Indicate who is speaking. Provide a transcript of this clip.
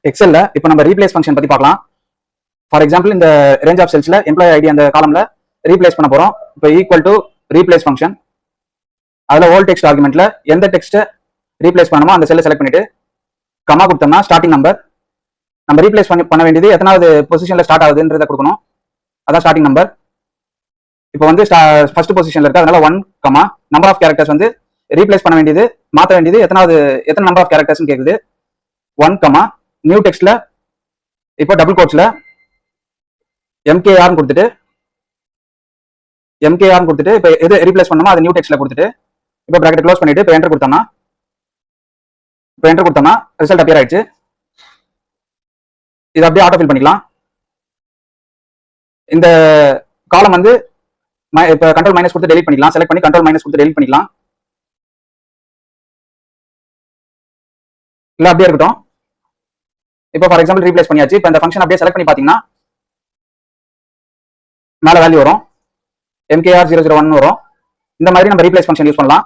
Speaker 1: எக்ஸல்ல இப்போ நம்ம replace function பத்தி பார்க்கலாம். ஃபார் எக்ஸாம்பிள் இந்த ரேஞ்ச் ஆஃப் செல்ஸ்ல எம்ப்ளாயி ஐடி அந்த காலம்ல ரீப்ளேஸ் பண்ண போறோம். இப்போ ஈக்குவல் டு ரீப்ளேஸ் ஃபங்க்ஷன், அதுல ஓல்ட் டெக்ஸ்ட் ஆர்குமெண்ட்ல எந்த டெக்ஸ்ட்டை ரீப்ளேஸ் பண்ணணுமோ அந்த செல்லை செலக்ட் பண்ணிட்டு கமா கொடுத்தோம்னா ஸ்டார்டிங் நம்பர், நம்ம ரீப்ளேஸ் பண்ண வேண்டியது எத்தனாவது பொசிஷன்ல ஸ்டார்ட் ஆகுதுன்றதை கொடுக்கணும், அதான் ஸ்டார்டிங் நம்பர். இப்போ வந்து ஃபர்ஸ்ட் பொசிஷன்ல இருக்கு, அதனால 1 கமா நம்பர் ஆஃப் கேரக்டர்ஸ் வந்து ரீப்ளேஸ் பண்ண வேண்டியது மாற்ற வேண்டியது எத்தனை நம்பர் ஆஃப் கேரக்டர்ஸ் கேக்குது 1 கமா நியூ டெக்ஸ்ட்ல இப்போ டபுள் கோட்ஸ்ல எம்கேஆர் கொடுத்துட்டு இப்போ எது ரீப்ளேஸ் பண்ணணுமோ அதை நியூ டெக்ஸ்ட்ல கொடுத்துட்டு இப்போ பிராக்கெட் க்ளோஸ் பண்ணிட்டு இப்போ என்டர் கொடுத்தோம்னா ரிசல்ட் அப்பியர் ஆயிடுச்சு. இதை அப்படியே ஆட்டோ ஃபில் பண்ணிக்கலாம். இந்த காலம் வந்து இப்போ கண்ட்ரோல் மைனஸ் கொடுத்து டெலிட் பண்ணிக்கலாம், செலக்ட் பண்ணி கண்ட்ரோல் மைனஸ் கொடுத்து டெலிட் பண்ணிக்கலாம், இல்ல அப்படியே இருக்கட்டும். இப்போ ஃபார் எக்ஸாம்பிள் ரீப்ளேஸ் பண்ணியாச்சு. இப்போ இந்த ஃபங்க்ஷன் அப்படியே செலக்ட் பண்ணி பாத்தீங்கன்னா மேல வேல்யூ வரும், MKR 001 வரும். இந்த மாதிரி நம்ம ரீப்ளேஸ் ஃபங்க்ஷன் யூஸ் பண்ணலாம்.